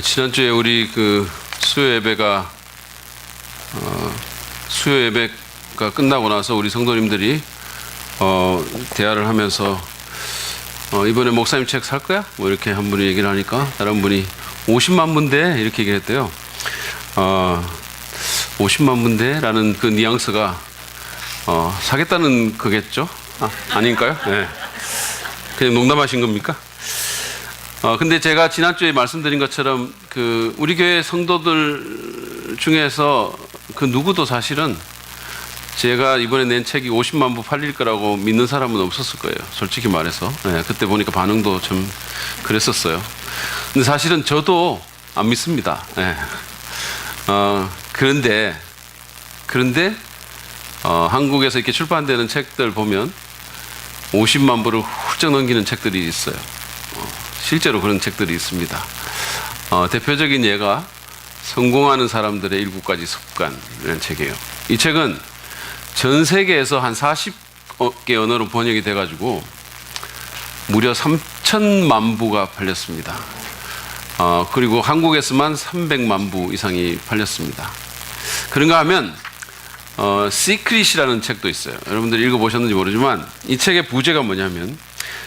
지난주에 우리 수요 예배가 끝나고 나서 우리 성도님들이 대화를 하면서 이번에 목사님 책 살 거야? 뭐 이렇게 한 분이 얘기를 하니까 다른 분이 50만 부인데 이렇게 얘기했대요. 50만 부인데 라는 그 뉘앙스가 사겠다는 거겠죠? 아닌가요? 네. 그냥 농담하신 겁니까? 근데 제가 지난주에 말씀드린 것처럼 우리 교회 성도들 중에서 누구도 사실은 제가 이번에 낸 책이 50만 부 팔릴 거라고 믿는 사람은 없었을 거예요. 솔직히 말해서. 네, 그때 보니까 반응도 좀 그랬었어요. 근데 사실은 저도 안 믿습니다. 네. 그런데 한국에서 이렇게 출판되는 책들 보면 50만 부를 훌쩍 넘기는 책들이 있어요. 실제로 그런 책들이 있습니다. 대표적인 예가 성공하는 사람들의 7가지 습관이라는 책이에요. 이 책은 전 세계에서 한 40개 언어로 번역이 돼가지고 무려 3천만 부가 팔렸습니다. 그리고 한국에서만 300만 부 이상이 팔렸습니다. 그런가 하면 시크릿이라는 책도 있어요. 여러분들 읽어보셨는지 모르지만 이 책의 부제가 뭐냐면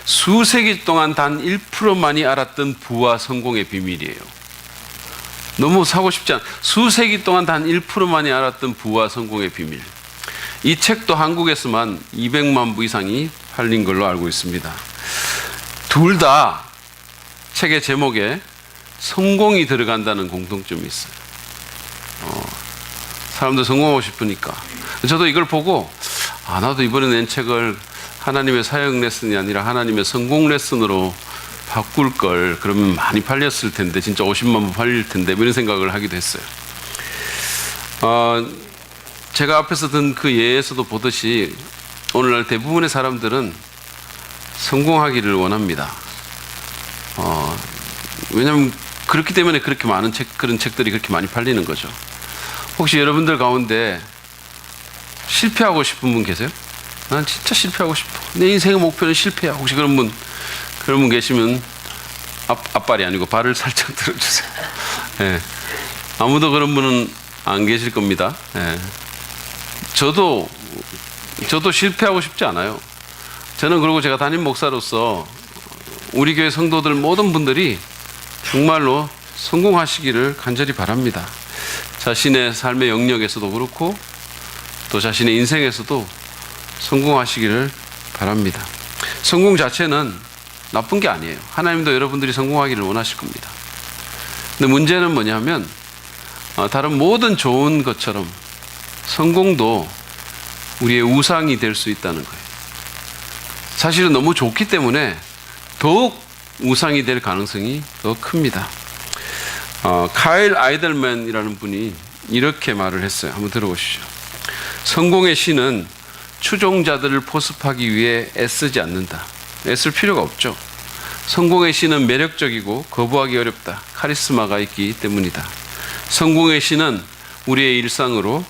수세기 동안 단 1%만이 알았던 부와 성공의 비밀이에요. 너무 사고 싶지 않아. 수세기 동안 단 1%만이 알았던 부와 성공의 비밀. 이 책도 한국에서만 200만 부 이상이 팔린 걸로 알고 있습니다. 둘 다 책의 제목에 성공이 들어간다는 공통점이 있어요. 사람들 성공하고 싶으니까. 저도 이걸 보고 나도 이번에 낸 책을 하나님의 사역 레슨이 아니라 하나님의 성공 레슨으로 바꿀 걸. 그러면 많이 팔렸을 텐데, 진짜 50만 부 팔릴 텐데, 이런 생각을 하기도 했어요. 제가 앞에서 든 그 예에서도 보듯이 오늘날 대부분의 사람들은 성공하기를 원합니다. 왜냐하면 그렇기 때문에 그렇게 많은 그런 책들이 그렇게 많이 팔리는 거죠. 혹시 여러분들 가운데 실패하고 싶은 분 계세요? 난 진짜 실패하고 싶어. 내 인생의 목표는 실패야. 혹시 그런 분 계시면 앞발이 아니고 발을 살짝 들어주세요. 네. 아무도 그런 분은 안 계실 겁니다. 네. 저도 실패하고 싶지 않아요. 저는 그리고 제가 담임 목사로서 우리 교회 성도들 모든 분들이 정말로 성공하시기를 간절히 바랍니다. 자신의 삶의 영역에서도 그렇고 또 자신의 인생에서도 성공하시기를 바랍니다. 성공 자체는 나쁜 게 아니에요. 하나님도 여러분들이 성공하기를 원하실 겁니다. 근데 문제는 뭐냐면 다른 모든 좋은 것처럼 성공도 우리의 우상이 될 수 있다는 거예요. 사실은 너무 좋기 때문에 더욱 우상이 될 가능성이 더 큽니다. 카일 아이들맨이라는 분이 이렇게 말을 했어요. 한번 들어보시죠. 성공의 신은 추종자들을 포섭하기 위해 애쓰지 않는다. 애쓸 필요가 없죠. 성공의 신은 매력적이고 거부하기 어렵다. 카리스마가 있기 때문이다. 성공의 신은 우리의 일상으로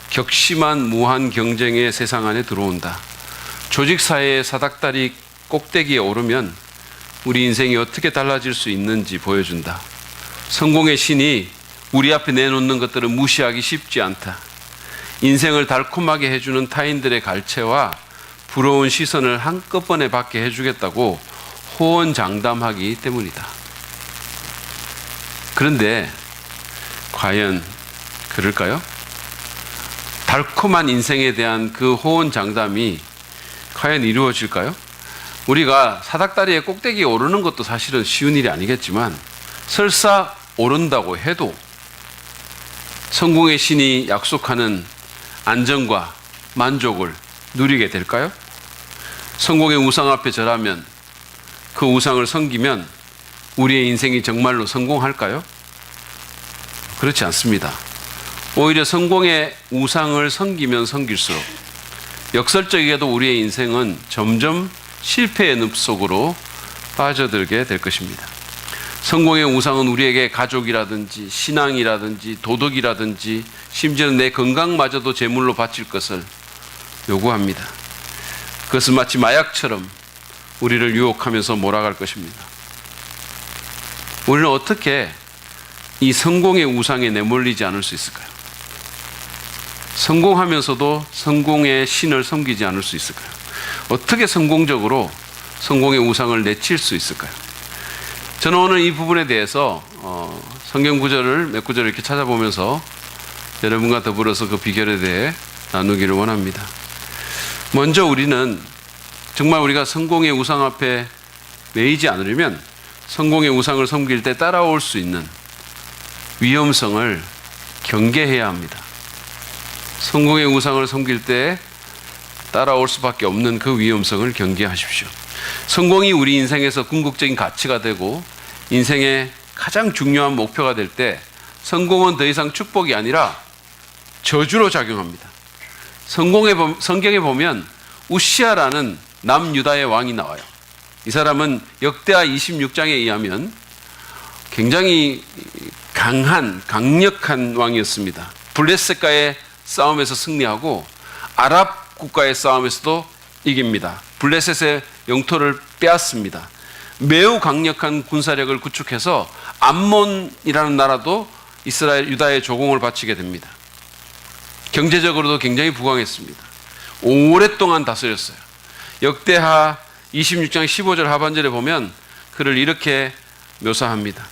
격심한 무한 경쟁의 세상 안에 들어온다. 조직사회의 사닥다리 꼭대기에 오르면 우리 인생이 어떻게 달라질 수 있는지 보여준다. 성공의 신이 우리 앞에 내놓는 것들을 무시하기 쉽지 않다. 인생을 달콤하게 해주는 타인들의 갈채와 부러운 시선을 한꺼번에 받게 해주겠다고 호언장담하기 때문이다. 그런데 과연 그럴까요? 달콤한 인생에 대한 그 호언장담이 과연 이루어질까요? 우리가 사닥다리의 꼭대기에 오르는 것도 사실은 쉬운 일이 아니겠지만 설사 오른다고 해도 성공의 신이 약속하는 안정과 만족을 누리게 될까요? 성공의 우상 앞에 절하면, 그 우상을 섬기면 우리의 인생이 정말로 성공할까요? 그렇지 않습니다. 오히려 성공의 우상을 섬기면 섬길수록 역설적이게도 우리의 인생은 점점 실패의 늪 속으로 빠져들게 될 것입니다. 성공의 우상은 우리에게 가족이라든지 신앙이라든지 도덕이라든지 심지어는 내 건강마저도 제물로 바칠 것을 요구합니다. 그것은 마치 마약처럼 우리를 유혹하면서 몰아갈 것입니다. 우리는 어떻게 이 성공의 우상에 내몰리지 않을 수 있을까요? 성공하면서도 성공의 신을 섬기지 않을 수 있을까요? 어떻게 성공적으로 성공의 우상을 내칠 수 있을까요? 저는 오늘 이 부분에 대해서 성경 구절을 몇 구절 이렇게 찾아보면서 여러분과 더불어서 그 비결에 대해 나누기를 원합니다. 먼저 우리는 정말 우리가 성공의 우상 앞에 매이지 않으려면 성공의 우상을 섬길 때 따라올 수 있는 위험성을 경계해야 합니다. 성공의 우상을 섬길 때 따라올 수밖에 없는 그 위험성을 경계하십시오. 성공이 우리 인생에서 궁극적인 가치가 되고 인생의 가장 중요한 목표가 될 때 성공은 더 이상 축복이 아니라 저주로 작용합니다. 성경에 보면 우시아라는 남유다의 왕이 나와요. 이 사람은 역대하 26장에 의하면 굉장히 강력한 왕이었습니다. 블레셋과의 싸움에서 승리하고 아랍 국가의 싸움에서도 이깁니다. 블레셋의 영토를 빼앗습니다. 매우 강력한 군사력을 구축해서 암몬이라는 나라도 유다의 조공을 바치게 됩니다. 경제적으로도 굉장히 부강했습니다. 오랫동안 다스렸어요. 역대하 26장 15절 하반절에 보면 그를 이렇게 묘사합니다.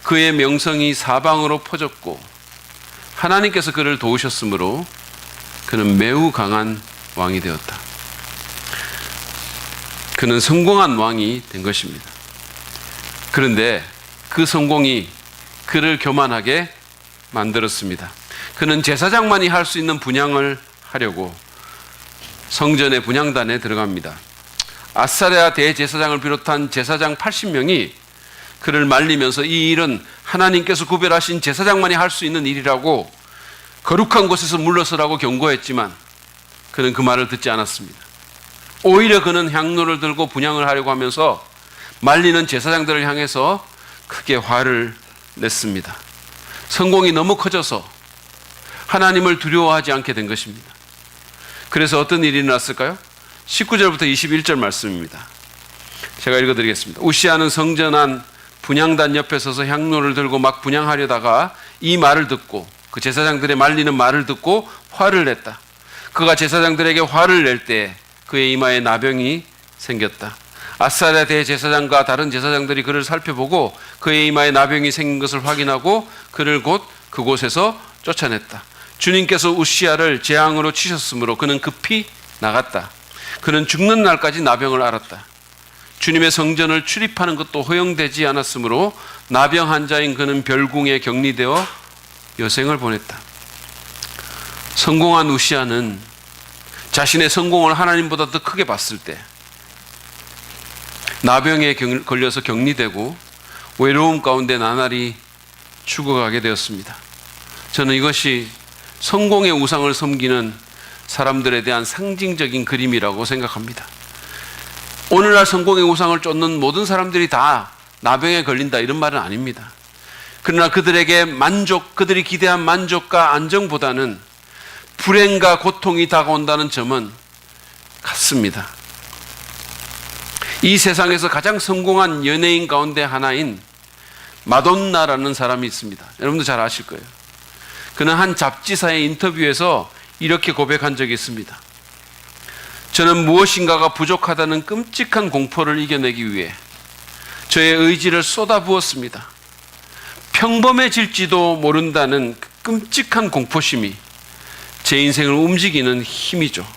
그의 명성이 사방으로 퍼졌고 하나님께서 그를 도우셨으므로 그는 매우 강한 왕이 되었다. 그는 성공한 왕이 된 것입니다. 그런데 그 성공이 그를 교만하게 만들었습니다. 그는 제사장만이 할 수 있는 분향을 하려고 성전의 분향단에 들어갑니다. 아사랴 대제사장을 비롯한 제사장 80명이 그를 말리면서 이 일은 하나님께서 구별하신 제사장만이 할 수 있는 일이라고 거룩한 곳에서 물러서라고 경고했지만 그는 그 말을 듣지 않았습니다. 오히려 그는 향로를 들고 분향을 하려고 하면서 말리는 제사장들을 향해서 크게 화를 냈습니다. 성공이 너무 커져서 하나님을 두려워하지 않게 된 것입니다. 그래서 어떤 일이 일어났을까요? 19절부터 21절 말씀입니다. 제가 읽어드리겠습니다. 우시아는 성전 안 분향단 옆에 서서 향로를 들고 막 분향하려다가 이 말을 듣고 그 제사장들의 말리는 말을 듣고 화를 냈다. 그가 제사장들에게 화를 낼 때 그의 이마에 나병이 생겼다. 아사랴 대제사장과 다른 제사장들이 그를 살펴보고 그의 이마에 나병이 생긴 것을 확인하고 그를 곧 그곳에서 쫓아냈다. 주님께서 우시아를 재앙으로 치셨으므로 그는 급히 나갔다. 그는 죽는 날까지 나병을 앓았다. 주님의 성전을 출입하는 것도 허용되지 않았으므로 나병 환자인 그는 별궁에 격리되어 여생을 보냈다. 성공한 우시아는 자신의 성공을 하나님보다 더 크게 봤을 때 나병에 걸려서 격리되고 외로움 가운데 나날이 죽어가게 되었습니다. 저는 이것이 성공의 우상을 섬기는 사람들에 대한 상징적인 그림이라고 생각합니다. 오늘날 성공의 우상을 쫓는 모든 사람들이 다 나병에 걸린다 이런 말은 아닙니다. 그러나 그들에게 그들이 기대한 만족과 안정보다는 불행과 고통이 다가온다는 점은 같습니다. 이 세상에서 가장 성공한 연예인 가운데 하나인 마돈나라는 사람이 있습니다. 여러분도 잘 아실 거예요. 그는 한 잡지사의 인터뷰에서 이렇게 고백한 적이 있습니다. 저는 무엇인가가 부족하다는 끔찍한 공포를 이겨내기 위해 저의 의지를 쏟아부었습니다. 평범해질지도 모른다는 끔찍한 공포심이 제 인생을 움직이는 힘이죠.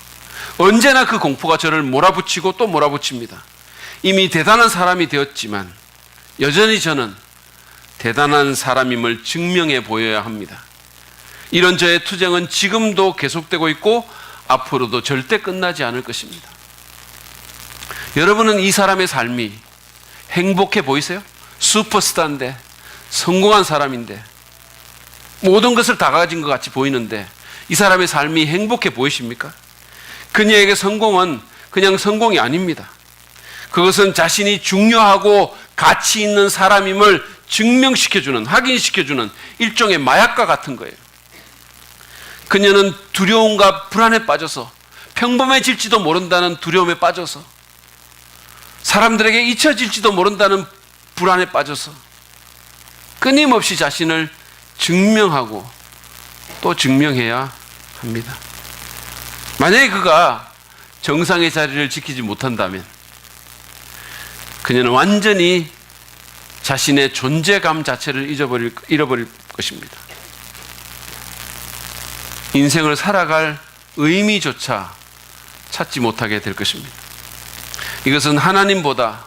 언제나 그 공포가 저를 몰아붙이고 또 몰아붙입니다. 이미 대단한 사람이 되었지만 여전히 저는 대단한 사람임을 증명해 보여야 합니다. 이런 저의 투쟁은 지금도 계속되고 있고 앞으로도 절대 끝나지 않을 것입니다. 여러분은 이 사람의 삶이 행복해 보이세요? 슈퍼스타인데, 성공한 사람인데, 모든 것을 다 가진 것 같이 보이는데 이 사람의 삶이 행복해 보이십니까? 그녀에게 성공은 그냥 성공이 아닙니다. 그것은 자신이 중요하고 가치 있는 사람임을 증명시켜주는, 확인시켜주는 일종의 마약과 같은 거예요. 그녀는 두려움과 불안에 빠져서 평범해질지도 모른다는 두려움에 빠져서 사람들에게 잊혀질지도 모른다는 불안에 빠져서 끊임없이 자신을 증명하고 또 증명해야 합니다. 만약에 그가 정상의 자리를 지키지 못한다면 그녀는 완전히 자신의 존재감 자체를 잃어버릴 것입니다. 인생을 살아갈 의미조차 찾지 못하게 될 것입니다. 이것은 하나님보다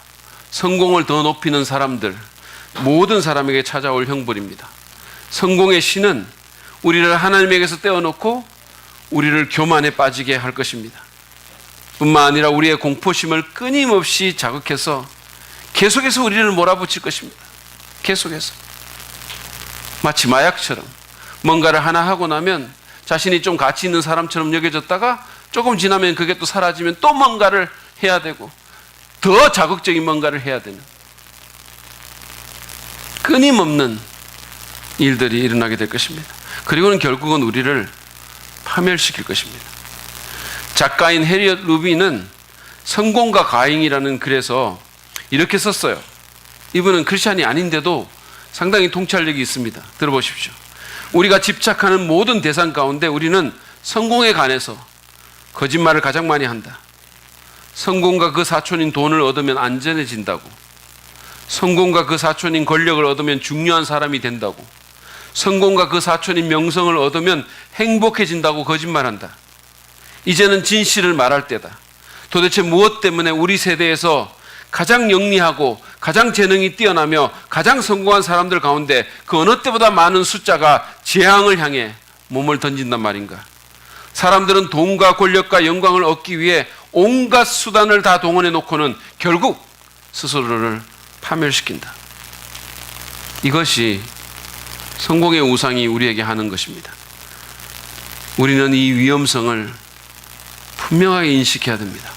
성공을 더 높이는 사람들, 모든 사람에게 찾아올 형벌입니다. 성공의 신은 우리를 하나님에게서 떼어놓고 우리를 교만에 빠지게 할 것입니다. 뿐만 아니라 우리의 공포심을 끊임없이 자극해서 계속해서 우리를 몰아붙일 것입니다. 계속해서. 마치 마약처럼 뭔가를 하나 하고 나면 자신이 좀 가치 있는 사람처럼 여겨졌다가 조금 지나면 그게 또 사라지면 또 뭔가를 해야 되고 더 자극적인 뭔가를 해야 되는 끊임없는 일들이 일어나게 될 것입니다. 그리고는 결국은 우리를 파멸시킬 것입니다. 작가인 해리엇 루비는 성공과 과잉이라는 글에서 이렇게 썼어요. 이분은 크리스찬이 아닌데도 상당히 통찰력이 있습니다. 들어보십시오. 우리가 집착하는 모든 대상 가운데 우리는 성공에 관해서 거짓말을 가장 많이 한다. 성공과 그 사촌인 돈을 얻으면 안전해진다고. 성공과 그 사촌인 권력을 얻으면 중요한 사람이 된다고. 성공과 그 사촌인 명성을 얻으면 행복해진다고 거짓말한다. 이제는 진실을 말할 때다. 도대체 무엇 때문에 우리 세대에서 가장 영리하고 가장 재능이 뛰어나며 가장 성공한 사람들 가운데 그 어느 때보다 많은 숫자가 재앙을 향해 몸을 던진단 말인가? 사람들은 돈과 권력과 영광을 얻기 위해 온갖 수단을 다 동원해 놓고는 결국 스스로를 파멸시킨다. 이것이 성공의 우상이 우리에게 하는 것입니다. 우리는 이 위험성을 분명하게 인식해야 됩니다.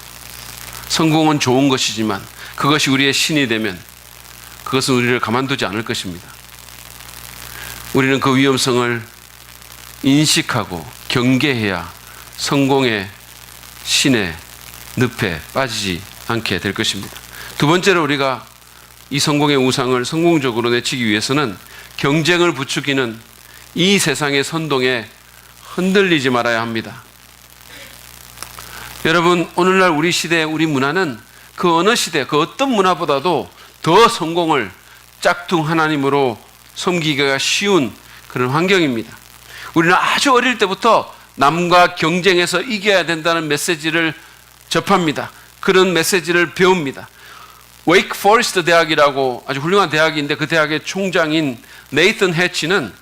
성공은 좋은 것이지만 그것이 우리의 신이 되면 그것은 우리를 가만두지 않을 것입니다. 우리는 그 위험성을 인식하고 경계해야 성공의 신의 늪에 빠지지 않게 될 것입니다. 두 번째로 우리가 이 성공의 우상을 성공적으로 내치기 위해서는 경쟁을 부추기는 이 세상의 선동에 흔들리지 말아야 합니다. 여러분, 오늘날 우리 시대, 우리 문화는 그 어느 시대, 그 어떤 문화보다도 더 성공을 짝퉁 하나님으로 섬기기가 쉬운 그런 환경입니다. 우리는 아주 어릴 때부터 남과 경쟁해서 이겨야 된다는 메시지를 접합니다. 그런 메시지를 배웁니다. 웨이크 포레스트 대학이라고 아주 훌륭한 대학인데 그 대학의 총장인 네이튼 해치는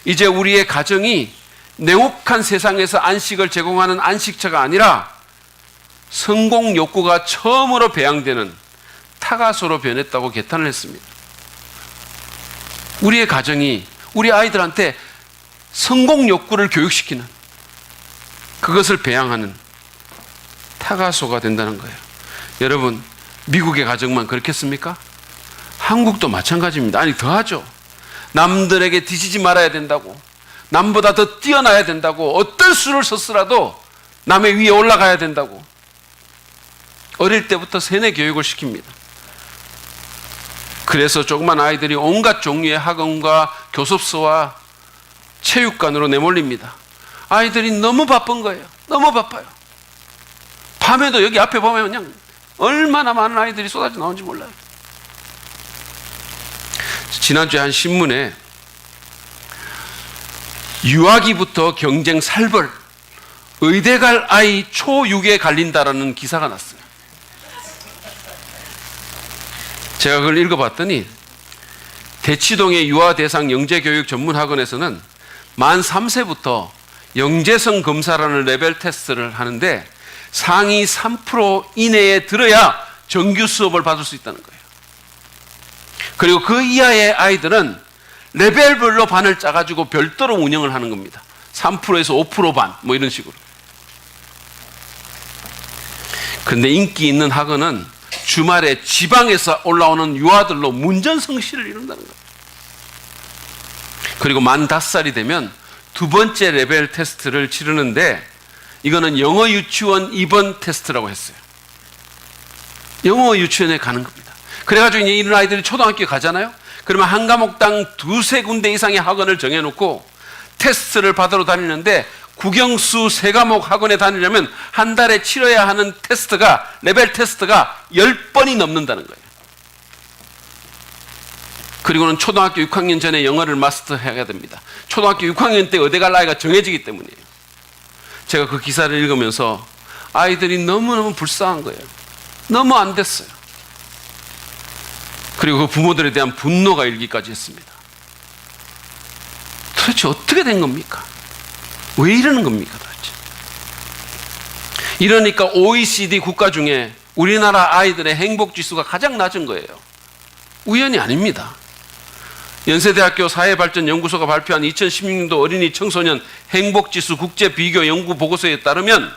이제 우리의 가정이 냉혹한 세상에서 안식을 제공하는 안식처가 아니라 성공 욕구가 처음으로 배양되는 타가소로 변했다고 개탄을 했습니다. 우리의 가정이 우리 아이들한테 성공 욕구를 교육시키는 그것을 배양하는 타가소가 된다는 거예요. 여러분, 미국의 가정만 그렇겠습니까? 한국도 마찬가지입니다. 아니, 더하죠. 남들에게 뒤지지 말아야 된다고, 남보다 더 뛰어나야 된다고, 어떤 수를 썼으라도 남의 위에 올라가야 된다고 어릴 때부터 세뇌 교육을 시킵니다. 그래서 조그만 아이들이 온갖 종류의 학원과 교습소와 체육관으로 내몰립니다. 아이들이 너무 바쁜 거예요. 너무 바빠요. 밤에도 여기 앞에 보면 그냥 얼마나 많은 아이들이 쏟아져 나오는지 몰라요. 지난주에 한 신문에 유아기부터 경쟁 살벌, 의대 갈 아이 초6에 갈린다라는 기사가 났어요. 제가 그걸 읽어봤더니 대치동의 유아대상 영재교육 전문학원에서는 만 3세부터 영재성 검사라는 레벨 테스트를 하는데 상위 3% 이내에 들어야 정규 수업을 받을 수 있다는 거예요. 그리고 그 이하의 아이들은 레벨별로 반을 짜가지고 별도로 운영을 하는 겁니다. 3%에서 5% 반, 뭐 이런 식으로. 근데 인기 있는 학원은 주말에 지방에서 올라오는 유아들로 문전성시를 이룬다는 거예요. 그리고 만 5살이 되면 두 번째 레벨 테스트를 치르는데 이거는 영어 유치원 입원 테스트라고 했어요. 영어 유치원에 가는 겁니다. 그래가지고 이제 이런 아이들이 초등학교에 가잖아요. 그러면 한 과목당 두세 군데 이상의 학원을 정해놓고 테스트를 받으러 다니는데 국영수 3과목 학원에 다니려면 한 달에 치러야 하는 테스트가, 레벨 테스트가 10번이 넘는다는 거예요. 그리고는 초등학교 6학년 전에 영어를 마스터해야 됩니다. 초등학교 6학년 때 의대 갈 나이가 정해지기 때문이에요. 제가 그 기사를 읽으면서 아이들이 너무너무 불쌍한 거예요. 너무 안 됐어요. 그리고 그 부모들에 대한 분노가 일기까지 했습니다. 도대체 어떻게 된 겁니까? 왜 이러는 겁니까 도대체? 이러니까 OECD 국가 중에 우리나라 아이들의 행복지수가 가장 낮은 거예요. 우연이 아닙니다. 연세대학교 사회발전연구소가 발표한 2016년도 어린이 청소년 행복지수 국제비교 연구 보고서에 따르면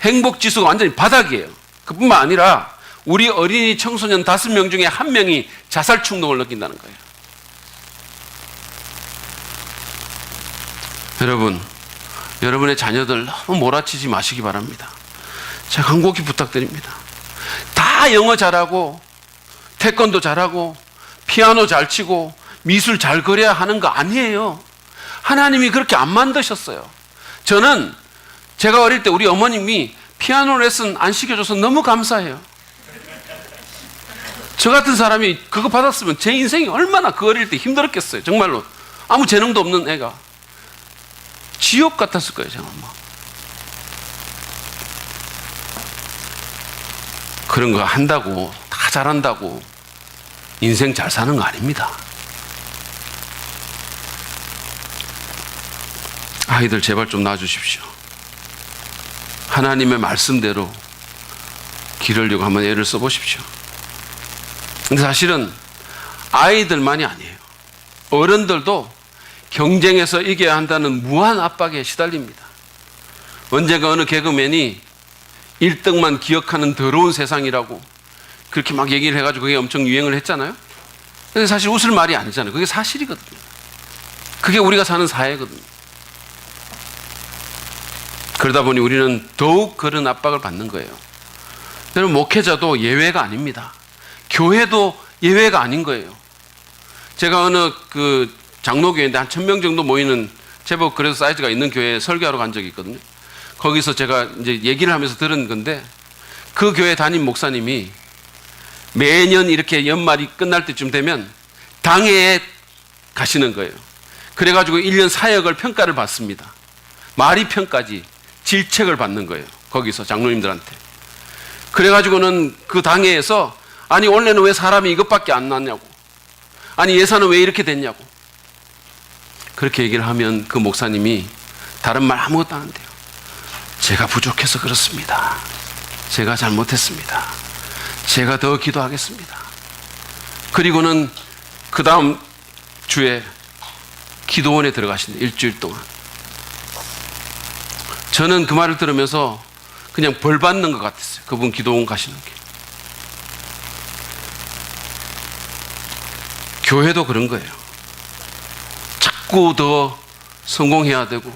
행복지수가 완전히 바닥이에요. 그뿐만 아니라 우리 어린이 청소년 5명 중에 1명이 자살 충동을 느낀다는 거예요. 여러분, 여러분의 자녀들 너무 몰아치지 마시기 바랍니다. 제가 간곡히 부탁드립니다. 다 영어 잘하고 태권도 잘하고 피아노 잘 치고 미술 잘 그려야 하는 거 아니에요. 하나님이 그렇게 안 만드셨어요. 저는 제가 어릴 때 우리 어머님이 피아노 레슨 안 시켜줘서 너무 감사해요. 저 같은 사람이 그거 받았으면 제 인생이 얼마나 그 어릴 때 힘들었겠어요. 정말로 아무 재능도 없는 애가 지옥 같았을 거예요. 제가 뭐. 그런 거 한다고 다 잘한다고 인생 잘 사는 거 아닙니다. 아이들 제발 좀 놔주십시오. 하나님의 말씀대로 기르려고 한번 애를 써보십시오. 근데 사실은 아이들만이 아니에요. 어른들도 경쟁에서 이겨야 한다는 무한 압박에 시달립니다. 언젠가 어느 개그맨이 1등만 기억하는 더러운 세상이라고 그렇게 막 얘기를 해가지고 그게 엄청 유행을 했잖아요. 근데 사실 웃을 말이 아니잖아요. 그게 사실이거든요. 그게 우리가 사는 사회거든요. 그러다 보니 우리는 더욱 그런 압박을 받는 거예요. 여러분, 목회자도 예외가 아닙니다. 교회도 예외가 아닌 거예요. 제가 어느 그 장로교회인데 한 1000명 정도 모이는 제법 그래도 사이즈가 있는 교회에 설교하러 간 적이 있거든요. 거기서 제가 이제 얘기를 하면서 들은 건데 그 교회 담임 목사님이 매년 이렇게 연말이 끝날 때쯤 되면 당회에 가시는 거예요. 그래가지고 1년 사역을 평가를 받습니다. 말이 평가지 질책을 받는 거예요. 거기서 장로님들한테. 그래가지고는 그 당회에서 아니 원래는 왜 사람이 이것밖에 안 났냐고, 아니 예산은 왜 이렇게 됐냐고 그렇게 얘기를 하면 그 목사님이 다른 말 아무것도 안 한대요. 제가 부족해서 그렇습니다. 제가 잘못했습니다. 제가 더 기도하겠습니다. 그리고는 그 다음 주에 기도원에 들어가신대요. 일주일 동안. 저는 그 말을 들으면서 그냥 벌 받는 것 같았어요. 그분 기도원 가시는 게. 교회도 그런 거예요. 자꾸 더 성공해야 되고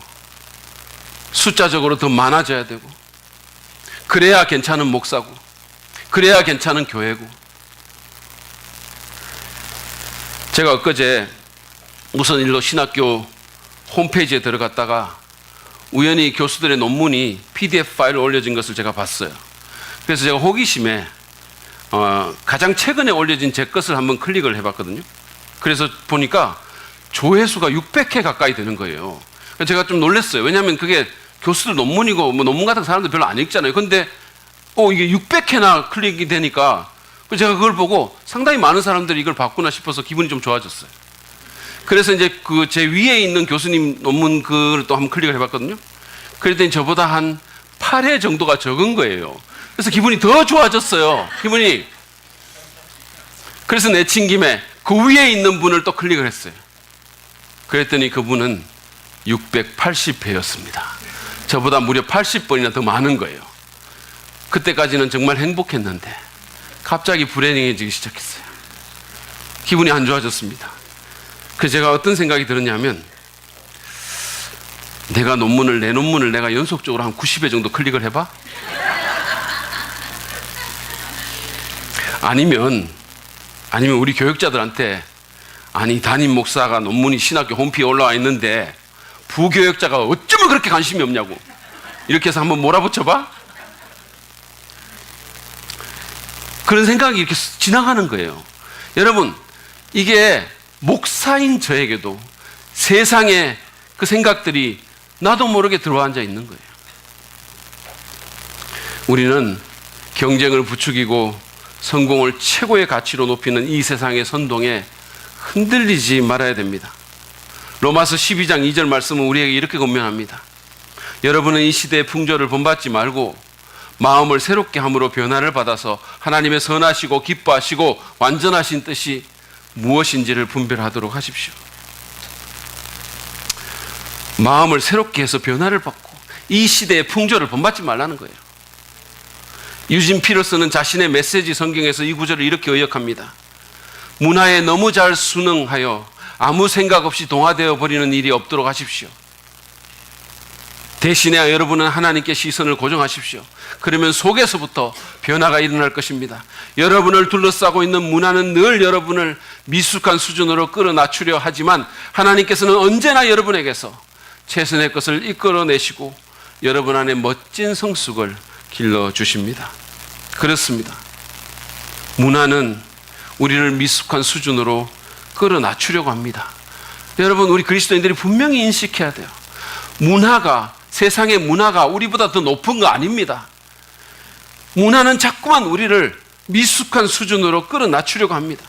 숫자적으로 더 많아져야 되고 그래야 괜찮은 목사고 그래야 괜찮은 교회고. 제가 엊그제 무슨 일로 신학교 홈페이지에 들어갔다가 우연히 교수들의 논문이 PDF 파일로 올려진 것을 제가 봤어요. 그래서 제가 호기심에 가장 최근에 올려진 제 것을 한번 클릭을 해봤거든요. 그래서 보니까 조회수가 600회 가까이 되는 거예요. 제가 좀 놀랐어요. 왜냐하면 그게 교수들 논문이고 뭐 논문 같은 사람들 별로 안 읽잖아요. 근데 이게 600회나 클릭이 되니까 제가 그걸 보고 상당히 많은 사람들이 이걸 봤구나 싶어서 기분이 좀 좋아졌어요. 그래서 이제 그 제 위에 있는 교수님 논문 그걸 또 한번 클릭을 해봤거든요. 그랬더니 저보다 한 8회 정도가 적은 거예요. 그래서 기분이 더 좋아졌어요. 기분이. 그래서 내친 김에 그 위에 있는 분을 또 클릭을 했어요. 그랬더니 그분은 680회였습니다. 저보다 무려 80번이나 더 많은 거예요. 그때까지는 정말 행복했는데 갑자기 불행해지기 시작했어요. 기분이 안 좋아졌습니다. 그래서 제가 어떤 생각이 들었냐면 내 논문을 내가 연속적으로 한 90회 정도 클릭을 해봐? 아니면 우리 교육자들한테 아니 담임 목사가 논문이 신학교 홈피에 올라와 있는데 부교역자가 어쩌면 그렇게 관심이 없냐고 이렇게 해서 한번 몰아붙여봐? 그런 생각이 이렇게 지나가는 거예요. 여러분, 이게 목사인 저에게도 세상에 그 생각들이 나도 모르게 들어와 앉아 있는 거예요. 우리는 경쟁을 부추기고 성공을 최고의 가치로 높이는 이 세상의 선동에 흔들리지 말아야 됩니다. 로마서 12장 2절 말씀은 우리에게 이렇게 권면합니다. 여러분은 이 시대의 풍조를 본받지 말고 마음을 새롭게 함으로 변화를 받아서 하나님의 선하시고 기뻐하시고 완전하신 뜻이 무엇인지를 분별하도록 하십시오. 마음을 새롭게 해서 변화를 받고 이 시대의 풍조를 본받지 말라는 거예요. 유진 피러스는 자신의 메시지 성경에서 이 구절을 이렇게 의역합니다. 문화에 너무 잘 순응하여 아무 생각 없이 동화되어 버리는 일이 없도록 하십시오. 대신에 여러분은 하나님께 시선을 고정하십시오. 그러면 속에서부터 변화가 일어날 것입니다. 여러분을 둘러싸고 있는 문화는 늘 여러분을 미숙한 수준으로 끌어낮추려 하지만 하나님께서는 언제나 여러분에게서 최선의 것을 이끌어내시고 여러분 안에 멋진 성숙을 길러주십니다. 그렇습니다. 문화는 우리를 미숙한 수준으로 끌어낮추려고 합니다. 여러분, 우리 그리스도인들이 분명히 인식해야 돼요. 세상의 문화가 우리보다 더 높은 거 아닙니다. 문화는 자꾸만 우리를 미숙한 수준으로 끌어낮추려고 합니다.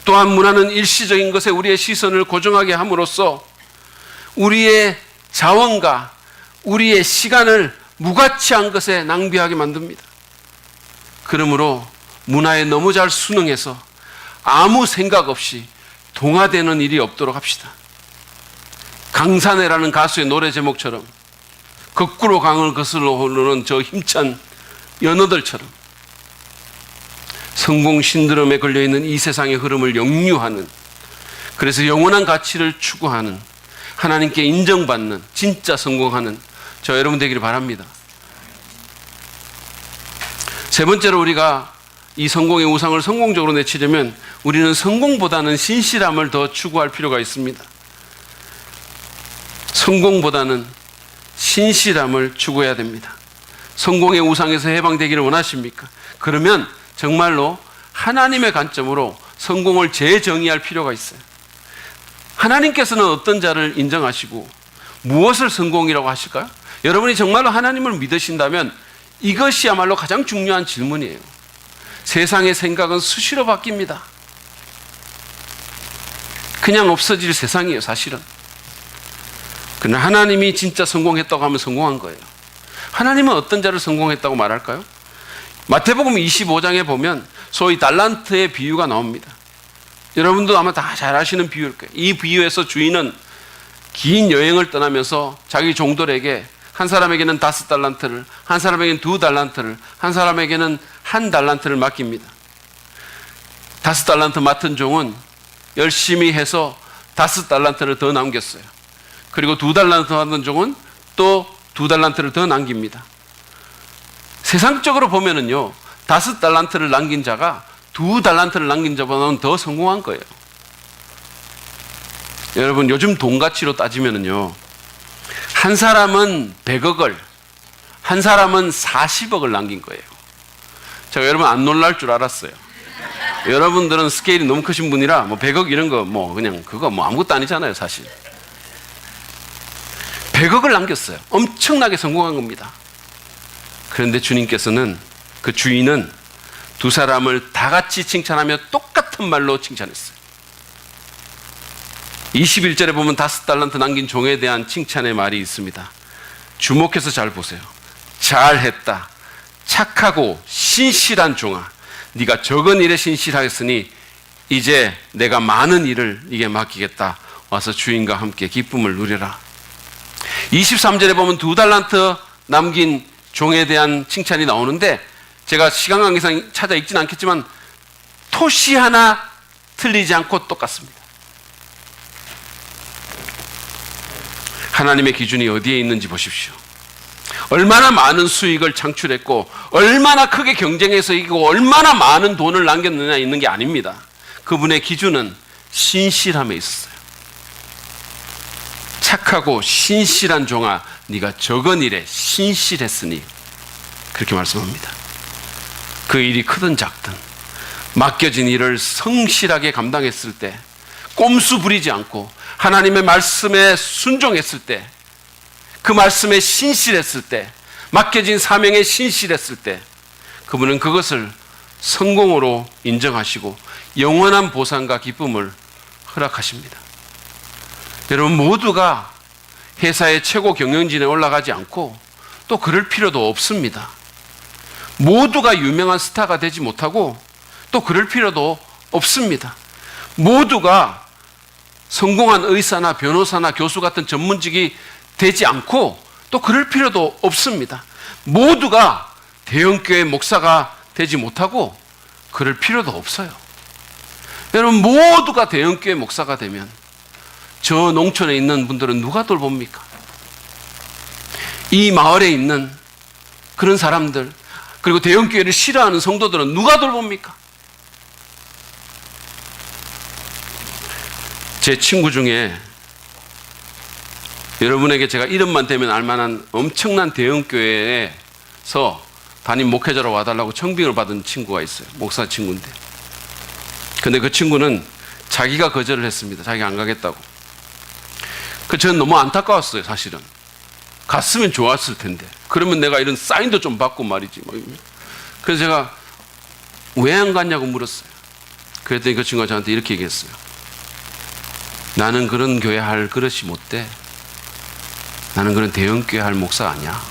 또한 문화는 일시적인 것에 우리의 시선을 고정하게 함으로써 우리의 자원과 우리의 시간을 무가치한 것에 낭비하게 만듭니다. 그러므로 문화에 너무 잘 순응해서 아무 생각 없이 동화되는 일이 없도록 합시다. 강산해라는 가수의 노래 제목처럼 거꾸로 강을 거슬러 오르는 저 힘찬 연어들처럼 성공 신드롬에 걸려있는 이 세상의 흐름을 역류하는, 그래서 영원한 가치를 추구하는, 하나님께 인정받는, 진짜 성공하는 저 여러분 되기를 바랍니다. 세 번째로 우리가 이 성공의 우상을 성공적으로 내치려면 우리는 성공보다는 신실함을 더 추구할 필요가 있습니다. 성공보다는 신실함을 추구해야 됩니다. 성공의 우상에서 해방되기를 원하십니까? 그러면 정말로 하나님의 관점으로 성공을 재정의할 필요가 있어요. 하나님께서는 어떤 자를 인정하시고 무엇을 성공이라고 하실까요? 여러분이 정말로 하나님을 믿으신다면 이것이야말로 가장 중요한 질문이에요. 세상의 생각은 수시로 바뀝니다. 그냥 없어질 세상이에요, 사실은. 그러나 하나님이 진짜 성공했다고 하면 성공한 거예요. 하나님은 어떤 자를 성공했다고 말할까요? 마태복음 25장에 보면 소위 달란트의 비유가 나옵니다. 여러분도 아마 다 잘 아시는 비유일 거예요. 이 비유에서 주인은 긴 여행을 떠나면서 자기 종들에게 한 사람에게는 5달란트를, 한 사람에게는 2달란트를, 한 사람에게는 1달란트를 맡깁니다. 5달란트 맡은 종은 열심히 해서 5달란트를 더 남겼어요. 그리고 2달란트 받은 종은 또 2달란트를 더 남깁니다. 세상적으로 보면은요, 5달란트를 남긴 자가 2달란트를 남긴 자보다는 더 성공한 거예요. 여러분, 요즘 돈 가치로 따지면은요, 한 사람은 100억을, 한 사람은 40억을 남긴 거예요. 제가 여러분 안 놀랄 줄 알았어요. 여러분들은 스케일이 너무 크신 분이라 100억 이런 거 그냥 그거 아무것도 아니잖아요, 사실. 100억을 남겼어요. 엄청나게 성공한 겁니다. 그런데 주님께서는, 그 주인은 두 사람을 다 같이 칭찬하며 똑같은 말로 칭찬했어요. 21절에 보면 5달란트 남긴 종에 대한 칭찬의 말이 있습니다. 주목해서 잘 보세요. 잘했다. 착하고 신실한 종아. 네가 적은 일에 신실하였으니 이제 내가 많은 일을 네게 맡기겠다. 와서 주인과 함께 기쁨을 누려라. 23절에 보면 2달란트 남긴 종에 대한 칭찬이 나오는데, 제가 시간 관계상 찾아 읽지는 않겠지만 토시 하나 틀리지 않고 똑같습니다. 하나님의 기준이 어디에 있는지 보십시오. 얼마나 많은 수익을 창출했고 얼마나 크게 경쟁해서 이기고 얼마나 많은 돈을 남겼느냐 있는 게 아닙니다. 그분의 기준은 신실함에 있었어요. 착하고 신실한 종아, 네가 적은 일에 신실했으니, 그렇게 말씀합니다. 그 일이 크든 작든 맡겨진 일을 성실하게 감당했을 때, 꼼수 부리지 않고 하나님의 말씀에 순종했을 때, 그 말씀에 신실했을 때, 맡겨진 사명에 신실했을 때, 그분은 그것을 성공으로 인정하시고 영원한 보상과 기쁨을 허락하십니다. 여러분, 모두가 회사의 최고 경영진에 올라가지 않고 또 그럴 필요도 없습니다. 모두가 유명한 스타가 되지 못하고 또 그럴 필요도 없습니다. 모두가 성공한 의사나 변호사나 교수 같은 전문직이 되지 않고 또 그럴 필요도 없습니다. 모두가 대형교회 목사가 되지 못하고 그럴 필요도 없어요. 여러분, 모두가 대형교회 목사가 되면 저 농촌에 있는 분들은 누가 돌봅니까? 이 마을에 있는 그런 사람들, 그리고 대형교회를 싫어하는 성도들은 누가 돌봅니까? 제 친구 중에, 여러분에게 제가 이름만 대면 알만한 엄청난 대형교회에서 담임 목회자로 와달라고 청빙을 받은 친구가 있어요. 목사 친구인데. 근데 그 친구는 자기가 거절을 했습니다. 자기가 안 가겠다고. 저는 너무 안타까웠어요, 사실은. 갔으면 좋았을 텐데. 그러면 내가 이런 사인도 좀 받고 말이지. 그래서 제가 왜 안 갔냐고 물었어요. 그랬더니 그 친구가 저한테 이렇게 얘기했어요. 나는 그런 교회 할 그릇이 못 돼. 나는 그런 대형교회 할 목사가 아니야.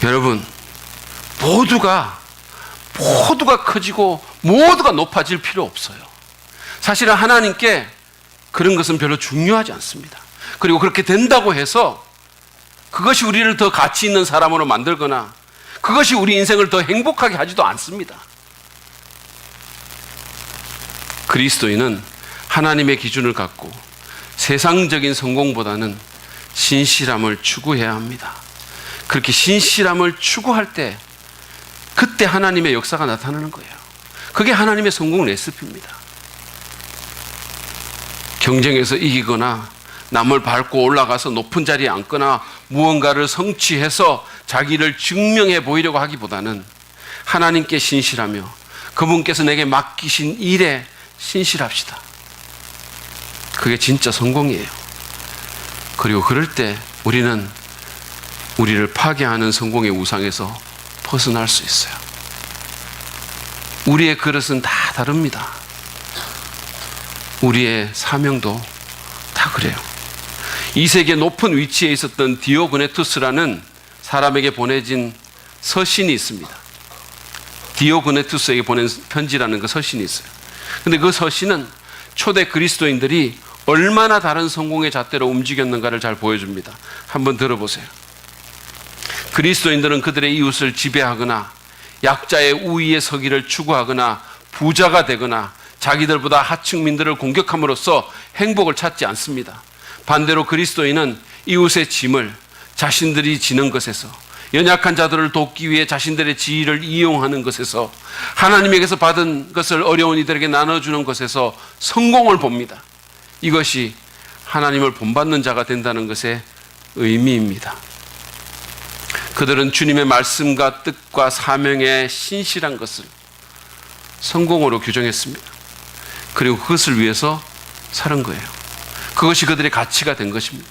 여러분, 모두가 커지고 모두가 높아질 필요 없어요. 사실은 하나님께 그런 것은 별로 중요하지 않습니다. 그리고 그렇게 된다고 해서 그것이 우리를 더 가치 있는 사람으로 만들거나 그것이 우리 인생을 더 행복하게 하지도 않습니다. 그리스도인은 하나님의 기준을 갖고 세상적인 성공보다는 신실함을 추구해야 합니다. 그렇게 신실함을 추구할 때 그때 하나님의 역사가 나타나는 거예요. 그게 하나님의 성공 레시피입니다. 경쟁에서 이기거나 남을 밟고 올라가서 높은 자리에 앉거나 무언가를 성취해서 자기를 증명해 보이려고 하기보다는 하나님께 신실하며 그분께서 내게 맡기신 일에 신실합시다. 그게 진짜 성공이에요. 그리고 그럴 때 우리는 우리를 파괴하는 성공의 우상에서 벗어날 수 있어요. 우리의 그릇은 다 다릅니다. 우리의 사명도 다 그래요. 이 세계 높은 위치에 있었던 디오그네투스라는 사람에게 보내진 서신이 있습니다. 디오그네투스에게 보낸 편지라는 그 서신이 있어요. 근데 그 서신은 초대 그리스도인들이 얼마나 다른 성공의 잣대로 움직였는가를 잘 보여줍니다. 한번 들어보세요. 그리스도인들은 그들의 이웃을 지배하거나 약자의 우위에 서기를 추구하거나 부자가 되거나 자기들보다 하층민들을 공격함으로써 행복을 찾지 않습니다. 반대로 그리스도인은 이웃의 짐을 자신들이 지는 것에서, 연약한 자들을 돕기 위해 자신들의 지위를 이용하는 것에서, 하나님에게서 받은 것을 어려운 이들에게 나눠주는 것에서 성공을 봅니다. 이것이 하나님을 본받는 자가 된다는 것의 의미입니다. 그들은 주님의 말씀과 뜻과 사명에 신실한 것을 성공으로 규정했습니다. 그리고 그것을 위해서 사는 거예요. 그것이 그들의 가치가 된 것입니다.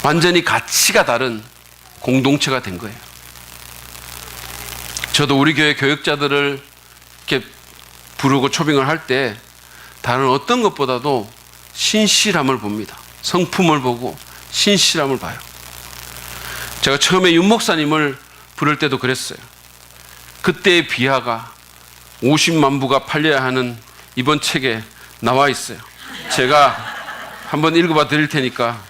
완전히 가치가 다른 공동체가 된 거예요. 저도 우리 교회 교역자들을 이렇게 부르고 초빙을 할 때 다른 어떤 것보다도 신실함을 봅니다. 성품을 보고 신실함을 봐요. 제가 처음에 윤 목사님을 부를 때도 그랬어요. 그때의 비하가 50만 부가 팔려야 하는 이번 책에 나와 있어요. 제가 한번 읽어봐 드릴 테니까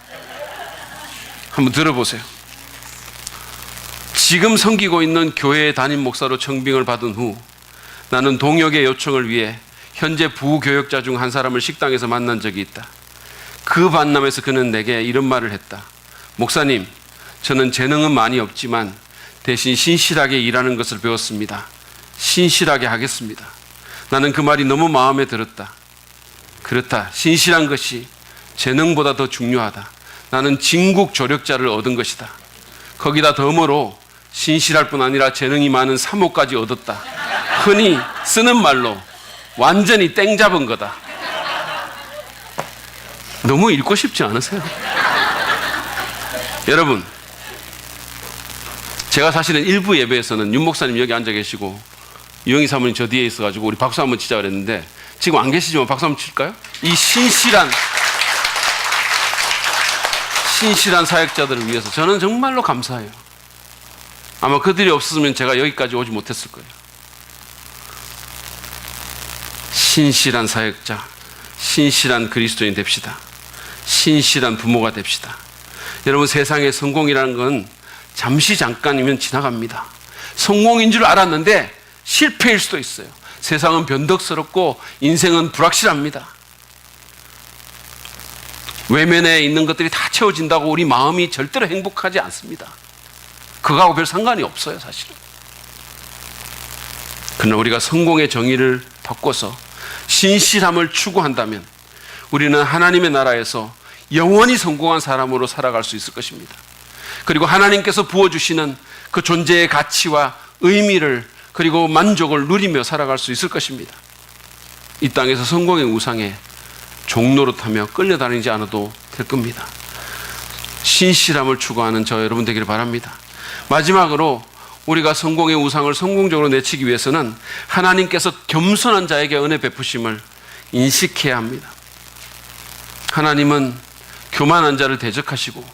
한번 들어보세요. 지금 섬기고 있는 교회의 담임 목사로 청빙을 받은 후 나는 동역의 요청을 위해 현재 부교역자 중 한 사람을 식당에서 만난 적이 있다. 그 만남에서 그는 내게 이런 말을 했다. 목사님, 저는 재능은 많이 없지만 대신 신실하게 일하는 것을 배웠습니다. 신실하게 하겠습니다. 나는 그 말이 너무 마음에 들었다. 그렇다. 신실한 것이 재능보다 더 중요하다. 나는 진국 조력자를 얻은 것이다. 거기다 덤으로 신실할 뿐 아니라 재능이 많은 사모까지 얻었다. 흔히 쓰는 말로 완전히 땡 잡은 거다. 너무 읽고 싶지 않으세요? 여러분, 제가 사실은 일부 예배에서는 윤 목사님 여기 앉아 계시고 유영희 사모님 저 뒤에 있어가지고 우리 박수 한번 치자 그랬는데 지금 안 계시지만 박수 한번 칠까요? 이 신실한 사역자들을 위해서 저는 정말로 감사해요. 아마 그들이 없었으면 제가 여기까지 오지 못했을 거예요. 신실한 사역자, 신실한 그리스도인 됩시다. 신실한 부모가 됩시다. 여러분, 세상의 성공이라는 건 잠시 잠깐이면 지나갑니다. 성공인 줄 알았는데 실패일 수도 있어요. 세상은 변덕스럽고 인생은 불확실합니다. 외면에 있는 것들이 다 채워진다고 우리 마음이 절대로 행복하지 않습니다. 그거하고 별 상관이 없어요, 사실은. 그러나 우리가 성공의 정의를 바꿔서 신실함을 추구한다면 우리는 하나님의 나라에서 영원히 성공한 사람으로 살아갈 수 있을 것입니다. 그리고 하나님께서 부어주시는 그 존재의 가치와 의미를 그리고 만족을 누리며 살아갈 수 있을 것입니다. 이 땅에서 성공의 우상에 종노릇하며 끌려다니지 않아도 될 겁니다. 신실함을 추구하는 저 여러분 되기를 바랍니다. 마지막으로 우리가 성공의 우상을 성공적으로 내치기 위해서는 하나님께서 겸손한 자에게 은혜 베푸심을 인식해야 합니다. 하나님은 교만한 자를 대적하시고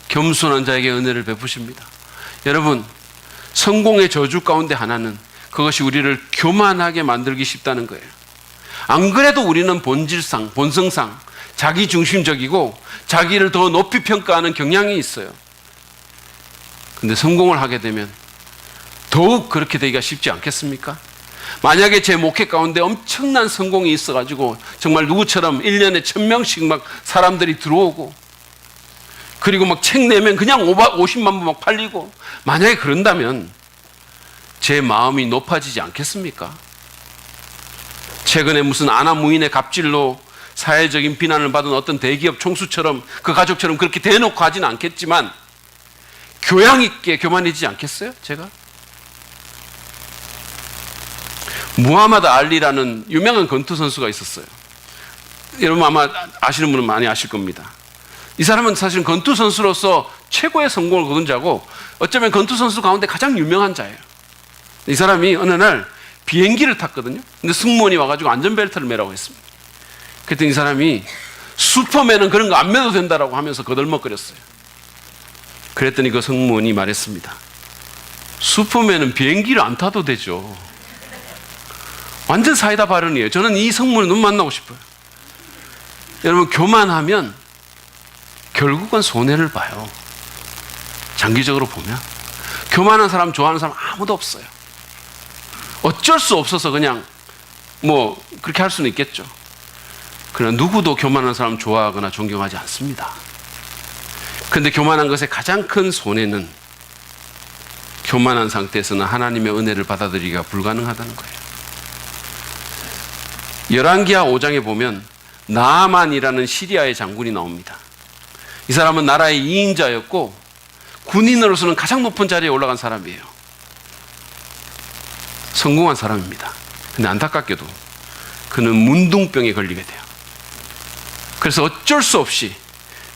겸손한 자에게 은혜를 베푸십니다. 여러분, 성공의 저주 가운데 하나는 그것이 우리를 교만하게 만들기 쉽다는 거예요. 안 그래도 우리는 본질상, 본성상 자기중심적이고 자기를 더 높이 평가하는 경향이 있어요. 근데 성공을 하게 되면 더욱 그렇게 되기가 쉽지 않겠습니까? 만약에 제 목회 가운데 엄청난 성공이 있어가지고 정말 누구처럼 1년에 1000명씩 막 사람들이 들어오고 그리고 막 책 내면 그냥 50만 부 막 팔리고 만약에 그런다면 제 마음이 높아지지 않겠습니까? 최근에 무슨 아나무인의 갑질로 사회적인 비난을 받은 어떤 대기업 총수처럼 그 가족처럼 그렇게 대놓고 하지는 않겠지만 교양 있게 교만해지지 않겠어요? 제가? 무하마드 알리라는 유명한 권투 선수가 있었어요. 여러분 아마 아시는 분은 많이 아실 겁니다. 이 사람은 사실 권투 선수로서 최고의 성공을 거둔 자고 어쩌면 권투 선수 가운데 가장 유명한 자예요. 이 사람이 어느 날 비행기를 탔거든요. 근데 승무원이 와가지고 안전벨트를 매라고 했습니다. 그랬더니 이 사람이 슈퍼맨은 그런 거 안 매도 된다라고 하면서 거들먹거렸어요. 그랬더니 그 승무원이 말했습니다. 슈퍼맨은 비행기를 안 타도 되죠. 완전 사이다 발언이에요. 저는 이 성문을 너무 만나고 싶어요. 여러분, 교만하면 결국은 손해를 봐요. 장기적으로 보면. 교만한 사람 좋아하는 사람 아무도 없어요. 어쩔 수 없어서 그냥 뭐 그렇게 할 수는 있겠죠. 그러나 누구도 교만한 사람 좋아하거나 존경하지 않습니다. 그런데 교만한 것의 가장 큰 손해는 교만한 상태에서는 하나님의 은혜를 받아들이기가 불가능하다는 거예요. 열왕기하 5장에 보면 나아만이라는 시리아의 장군이 나옵니다. 이 사람은 나라의 2인자였고 군인으로서는 가장 높은 자리에 올라간 사람이에요. 성공한 사람입니다. 근데 안타깝게도 그는 문둥병에 걸리게 돼요. 그래서 어쩔 수 없이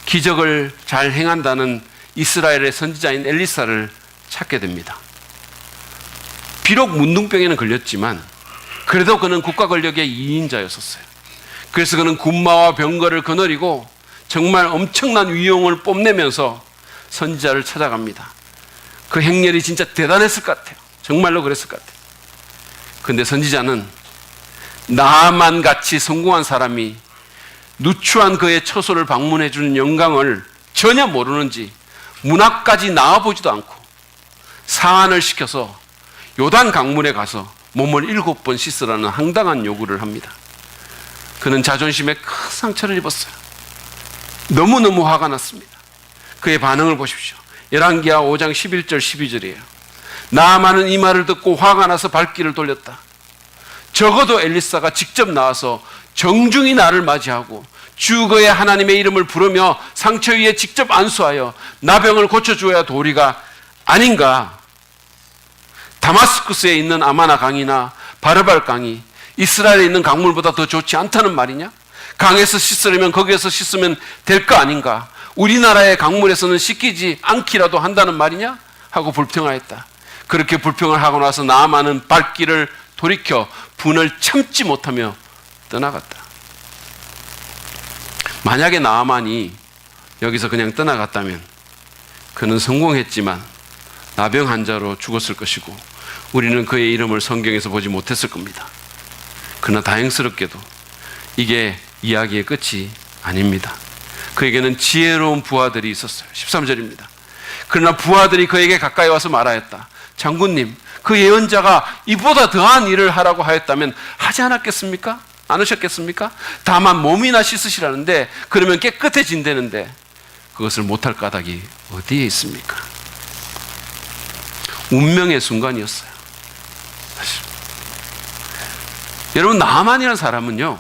기적을 잘 행한다는 이스라엘의 선지자인 엘리사를 찾게 됩니다. 비록 문둥병에는 걸렸지만 그래도 그는 국가 권력의 2인자였었어요. 그래서 그는 군마와 병거를 거느리고 정말 엄청난 위용을 뽐내면서 선지자를 찾아갑니다. 그 행렬이 진짜 대단했을 것 같아요. 정말로 그랬을 것 같아요. 그런데 선지자는 나만 같이 성공한 사람이 누추한 그의 처소를 방문해 주는 영광을 전혀 모르는지 문 앞까지 나와보지도 않고 사안을 시켜서 요단 강물에 가서 몸을 7번 씻으라는 황당한 요구를 합니다. 그는 자존심에 큰 상처를 입었어요. 너무너무 화가 났습니다. 그의 반응을 보십시오. 열왕기하 5장 11절 12절이에요. 나아만은 이 말을 듣고 화가 나서 발길을 돌렸다. 적어도 엘리사가 직접 나와서 정중히 나를 맞이하고 주거의 하나님의 이름을 부르며 상처 위에 직접 안수하여 나병을 고쳐주어야 도리가 아닌가. 다마스쿠스에 있는 아마나 강이나 바르발 강이 이스라엘에 있는 강물보다 더 좋지 않다는 말이냐? 강에서 씻으려면 거기에서 씻으면 될 거 아닌가? 우리나라의 강물에서는 씻기지 않기라도 한다는 말이냐? 하고 불평하였다. 그렇게 불평을 하고 나서 나아만은 발길을 돌이켜 분을 참지 못하며 떠나갔다. 만약에 나아만이 여기서 그냥 떠나갔다면 그는 성공했지만 나병 환자로 죽었을 것이고 우리는 그의 이름을 성경에서 보지 못했을 겁니다. 그러나 다행스럽게도 이게 이야기의 끝이 아닙니다. 그에게는 지혜로운 부하들이 있었어요. 13절입니다. 그러나 부하들이 그에게 가까이 와서 말하였다. 장군님, 그 예언자가 이보다 더한 일을 하라고 하였다면 하지 않았겠습니까? 않으셨겠습니까? 다만 몸이나 씻으시라는데 그러면 깨끗해진다는데 그것을 못할 까닭이 어디에 있습니까? 운명의 순간이었어요. 사실. 여러분, 나아만이라는 사람은요,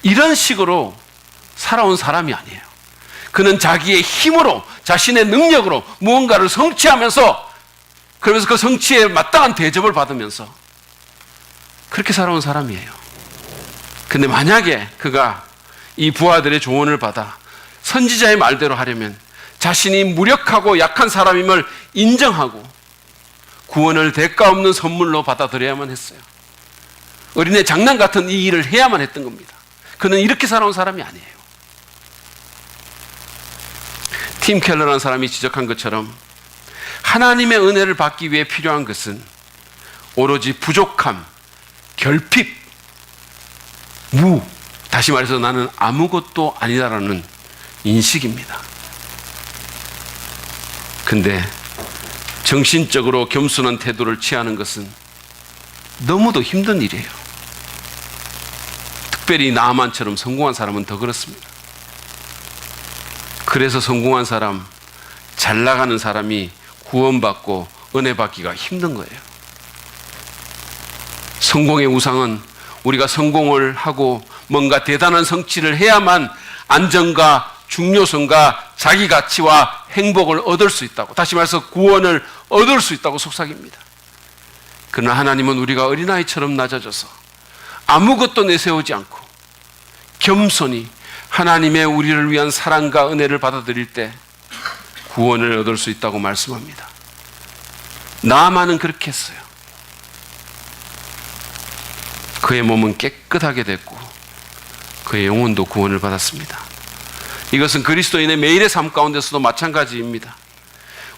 이런 식으로 살아온 사람이 아니에요. 그는 자기의 힘으로, 자신의 능력으로 무언가를 성취하면서, 그러면서 그 성취에 마땅한 대접을 받으면서 그렇게 살아온 사람이에요. 근데 만약에 그가 이 부하들의 조언을 받아 선지자의 말대로 하려면 자신이 무력하고 약한 사람임을 인정하고 구원을 대가 없는 선물로 받아들여야만 했어요. 어린애 장난 같은 이 일을 해야만 했던 겁니다. 그는 이렇게 살아온 사람이 아니에요. 팀 켈러라는 사람이 지적한 것처럼 하나님의 은혜를 받기 위해 필요한 것은 오로지 부족함, 결핍, 다시 말해서 나는 아무것도 아니다라는 인식입니다. 근데 정신적으로 겸손한 태도를 취하는 것은 너무도 힘든 일이에요. 특별히 나아만처럼 성공한 사람은 더 그렇습니다. 그래서 성공한 사람, 잘 나가는 사람이 구원받고 은혜 받기가 힘든 거예요. 성공의 우상은 우리가 성공을 하고 뭔가 대단한 성취를 해야만 안정과 중요성과 자기 가치와 행복을 얻을 수 있다고, 다시 말해서 구원을 얻을 수 있다고 속삭입니다. 그러나 하나님은 우리가 어린아이처럼 낮아져서 아무것도 내세우지 않고 겸손히 하나님의 우리를 위한 사랑과 은혜를 받아들일 때 구원을 얻을 수 있다고 말씀합니다. 나아만은 그렇게 했어요. 그의 몸은 깨끗하게 됐고 그의 영혼도 구원을 받았습니다. 이것은 그리스도인의 매일의 삶 가운데서도 마찬가지입니다.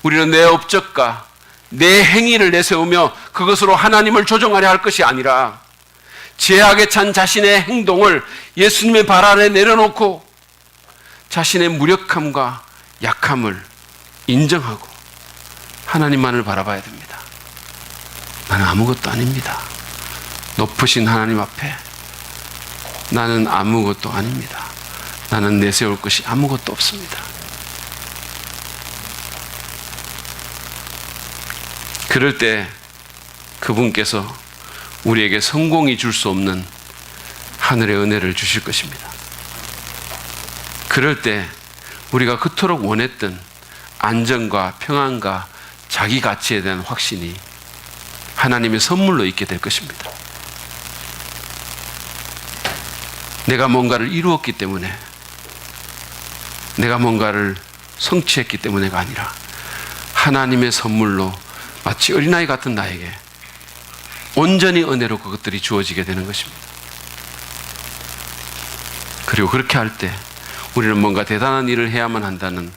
우리는 내 업적과 내 행위를 내세우며 그것으로 하나님을 조정하려 할 것이 아니라 죄악에 찬 자신의 행동을 예수님의 발 아래 내려놓고 자신의 무력함과 약함을 인정하고 하나님만을 바라봐야 됩니다. 나는 아무것도 아닙니다. 높으신 하나님 앞에 나는 아무것도 아닙니다. 나는 내세울 것이 아무것도 없습니다. 그럴 때 그분께서 우리에게 성공이 줄 수 없는 하늘의 은혜를 주실 것입니다. 그럴 때 우리가 그토록 원했던 안정과 평안과 자기 가치에 대한 확신이 하나님의 선물로 있게 될 것입니다. 내가 뭔가를 이루었기 때문에, 내가 뭔가를 성취했기 때문에가 아니라 하나님의 선물로 마치 어린아이 같은 나에게 온전히 은혜로 그것들이 주어지게 되는 것입니다. 그리고 그렇게 할 때 우리는 뭔가 대단한 일을 해야만 한다는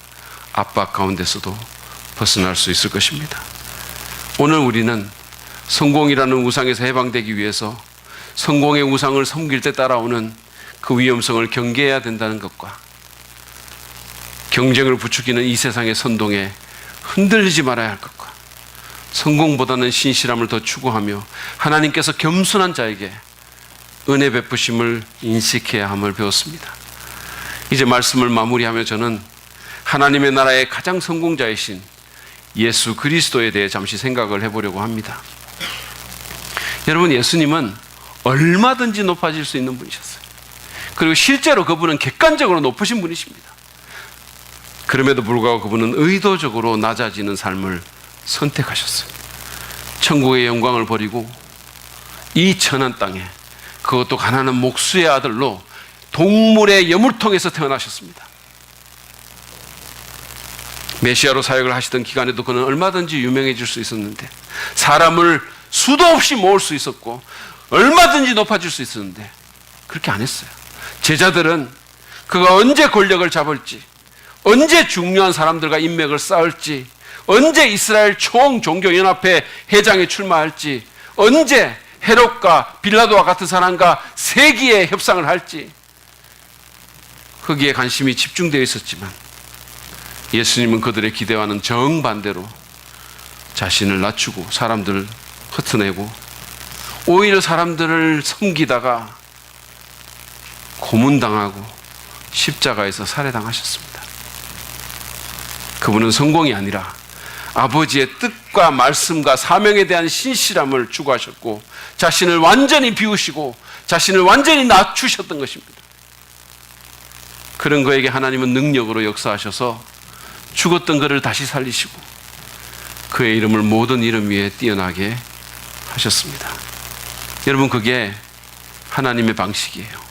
압박 가운데서도 벗어날 수 있을 것입니다. 오늘 우리는 성공이라는 우상에서 해방되기 위해서 성공의 우상을 섬길 때 따라오는 그 위험성을 경계해야 된다는 것과 경쟁을 부추기는 이 세상의 선동에 흔들리지 말아야 할 것과 성공보다는 신실함을 더 추구하며 하나님께서 겸손한 자에게 은혜 베푸심을 인식해야 함을 배웠습니다. 이제 말씀을 마무리하며 저는 하나님의 나라의 가장 성공자이신 예수 그리스도에 대해 잠시 생각을 해보려고 합니다. 여러분, 예수님은 얼마든지 높아질 수 있는 분이셨어요. 그리고 실제로 그분은 객관적으로 높으신 분이십니다. 그럼에도 불구하고 그분은 의도적으로 낮아지는 삶을 선택하셨어요. 천국의 영광을 버리고 이 천한 땅에, 그것도 가난한 목수의 아들로 동물의 여물통에서 태어나셨습니다. 메시아로 사역을 하시던 기간에도 그는 얼마든지 유명해질 수 있었는데, 사람을 수도 없이 모을 수 있었고 얼마든지 높아질 수 있었는데 그렇게 안 했어요. 제자들은 그가 언제 권력을 잡을지, 언제 중요한 사람들과 인맥을 쌓을지, 언제 이스라엘 총종교연합회 회장에 출마할지, 언제 헤롯과 빌라도와 같은 사람과 세기의 협상을 할지, 거기에 관심이 집중되어 있었지만 예수님은 그들의 기대와는 정반대로 자신을 낮추고 사람들을 흩어내고 오히려 사람들을 섬기다가 고문당하고 십자가에서 살해당하셨습니다. 그분은 성공이 아니라 아버지의 뜻과 말씀과 사명에 대한 신실함을 추구하셨고 자신을 완전히 비우시고 자신을 완전히 낮추셨던 것입니다. 그런 그에게 하나님은 능력으로 역사하셔서 죽었던 그를 다시 살리시고 그의 이름을 모든 이름 위에 뛰어나게 하셨습니다. 여러분, 그게 하나님의 방식이에요.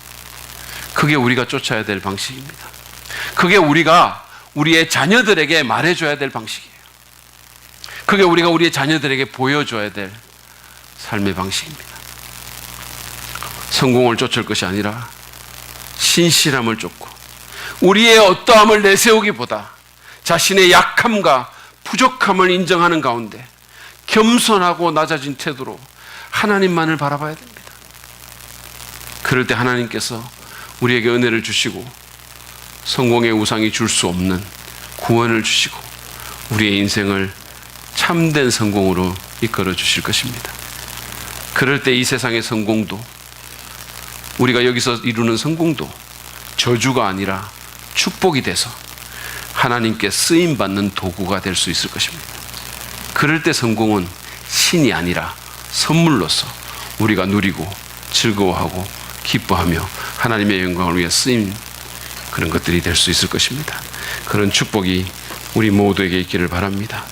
그게 우리가 쫓아야 될 방식입니다. 그게 우리가 우리의 자녀들에게 말해줘야 될 방식이에요. 그게 우리가 우리의 자녀들에게 보여줘야 될 삶의 방식입니다. 성공을 쫓을 것이 아니라 신실함을 쫓고 우리의 어떠함을 내세우기보다 자신의 약함과 부족함을 인정하는 가운데 겸손하고 낮아진 태도로 하나님만을 바라봐야 됩니다. 그럴 때 하나님께서 우리에게 은혜를 주시고 성공의 우상이 줄 수 없는 구원을 주시고 우리의 인생을 참된 성공으로 이끌어 주실 것입니다. 그럴 때 이 세상의 성공도, 우리가 여기서 이루는 성공도 저주가 아니라 축복이 돼서 하나님께 쓰임받는 도구가 될 수 있을 것입니다. 그럴 때 성공은 신이 아니라 선물로서 우리가 누리고 즐거워하고 기뻐하며 하나님의 영광을 위해 쓰임, 그런 것들이 될 수 있을 것입니다. 그런 축복이 우리 모두에게 있기를 바랍니다.